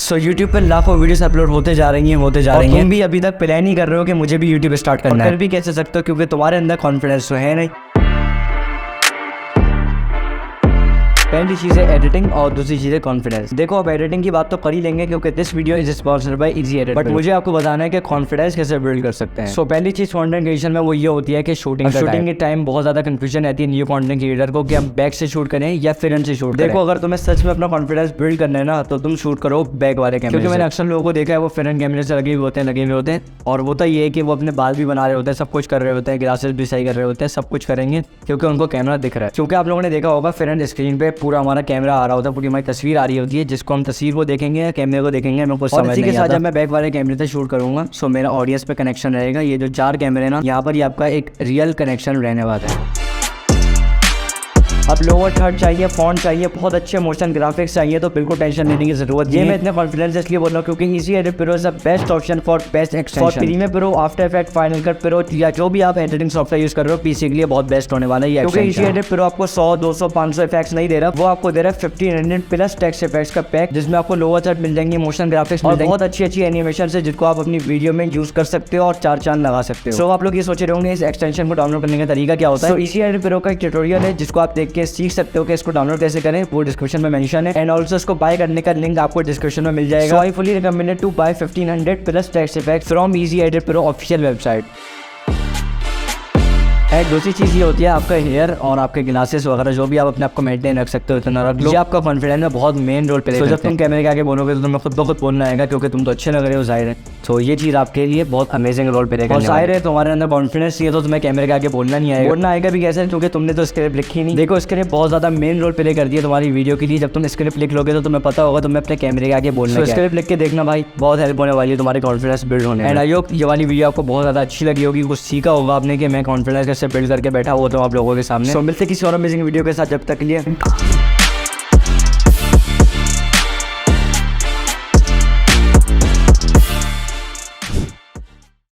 So YouTube पर लाखों videos upload होते जा रही हैं तुम भी अभी तक प्लान ही कर रहे हो कि मुझे भी यूट्यूब स्टार्ट करना है। कर भी कैसे सकते हो, क्योंकि तुम्हारे अंदर कॉन्फिडेंस तो है नहीं। पहली चीज़ है एडिटिंग और दूसरी चीज़ है कॉन्फिडेंस। देखो अब एडिटिंग की बात तो कर ही लेंगे क्योंकि this video is sponsored by easy edit, but मुझे आपको बताना है कि कॉन्फिडेंस कैसे बिल्ड कर सकते हैं। सो पहली चीज़ कंटेंट क्रिएशन में वो ये होती है कि शूटिंग के टाइम बहुत ज़्यादा कंफ्यूजन रहती है न्यू कंटेंट क्रिएटर को कि हम बैक से शूट करें या फ्रंट से शूट करें। देखो अगर तुम्हें सच में अपना कॉन्फिडेंस बिल्ड करना है ना तो तुम शूट करो बैक वाले कैमरे, क्योंकि मैंने अक्सर लोगों को देखा है वो फ्रंट कैमरे से लगे हुए होते हैं और वो तो ये है कि वो अपने बाल भी बना रहे होते हैं, सब कुछ कर रहे होते हैं, ग्लासेस भी सही कर रहे होते हैं, सब कुछ करेंगे क्योंकि उनको कैमरा दिख रहा है। क्योंकि आप लोगों ने देखा होगा फ्रंट स्क्रीन पे पूरा हमारा कैमरा आ रहा होता है, पूरी हमारी तस्वीर आ रही होती है, जिसको हम तस्वीर को देखेंगे या कैमरे को देखेंगे हमें कुछ समझ नहीं आता। इसी के साथ जब मैं बैक वाले कैमरे से शूट करूंगा सो मेरा ऑडियंस पे कनेक्शन रहेगा। ये जो 4 कैमरे हैं ना, यहाँ पर ये आपका एक रियल कनेक्शन रहने वाला है। अब लोअर थर्ड चाहिए, फॉन्ट चाहिए, बहुत अच्छे मोशन ग्राफिक्स चाहिए, तो बिल्कुल टेंशन लेने की जरूरत नहीं है। मैं इतने कॉन्फिडेंस इसलिए बोल रहा हूँ क्योंकि easy edit pro is the best option for best extension. Premiere Pro, After Effect, Final Cut Pro या जो भी आप एडिटिंग सॉफ्टवेयर यूज कर रहे हो पीसी के लिए बहुत बेस्ट होने वाला है ये, क्योंकि इजी एडिट प्रो आपको 100, 200, 500 इफेक्ट्स नहीं दे रहा, वो आपको दे रहा है 1500 प्लस टेक्स्ट इफेक्ट्स का पैक, जिसमें आपको लोअर थर्ड मिल जाएंगे, मोशन ग्राफिक्स मिल जाएंगे, बहुत अच्छी एनिमेशन है जिनको आप अपनी वीडियो में यूज कर सकते हो और 4 चांद लगा सकते हो। सो आप लोग ये सोच रहे होंगे इस एक्सटेंशन को डाउनलोड करने का तरीका क्या होता है। इजी एडिट प्रो का एक ट्यूटोरियल है जिसको आप देख के सीख सकते हो कि इसको डाउनलोड कैसे करें, वो डिस्क्रिप्शन में मेंशन है। एंड ऑल्सो इसको बाय करने का लिंक आपको डिस्क्रिप्शन में मिल जाएगा। So I fully recommended to buy 1500 plus text effects from Easy edit Pro official website. एक दूसरी चीज़ ये होती है आपका हेयर और आपके ग्लासेस वगैरह जो भी आप अपने आपको मेंटेन रख सकते हो इतना रख लो। ये आपका कॉन्फिडेंस में बहुत मेन रोल प्ले करता है। जब तुम कैमरे के आगे बोलोगे तो तुम्हें खुद ब खुद बोलना आएगा क्योंकि तुम तो अच्छे लग रहे हो, जाहिर है। तो ये चीज़ आपके लिए बहुत अमेजिंग रोल प्ले करेगी और जाहिर है तुम्हारे अंदर कॉन्फिडेंस ये तो तुम्हें कैमरे के आगे बोलना नहीं आएगा। बोलना आएगा भी कैसे, क्योंकि तुमने तो स्क्रिप्ट लिखी नहीं। देखो स्क्रिप्ट बहुत ज़्यादा मेन रोल प्ले करती है तुम्हारी वीडियो के लिए। जब तुम स्क्रिप्ट लिख लोगे तो तुम्हें पता होगा तुम्हें अपने कैमरे के आगे बोलना है। स्क्रिप्ट लिख के देखना भाई, बहुत हेल्प होने वाली है तुम्हारी कॉन्फिडेंस बिल्ड होने में। एंड आई होप ये वाली वीडियो आपको बहुत ज़्यादा अच्छी लगी होगी, कुछ सीखा होगा आपने कि मैं कॉन्फिडेंस कैसे बिल्ड करके बैठा हुआ तो आप लोगों के सामने। सो मिलते किसी और अमेजिंग वीडियो के साथ, जब तक के लिए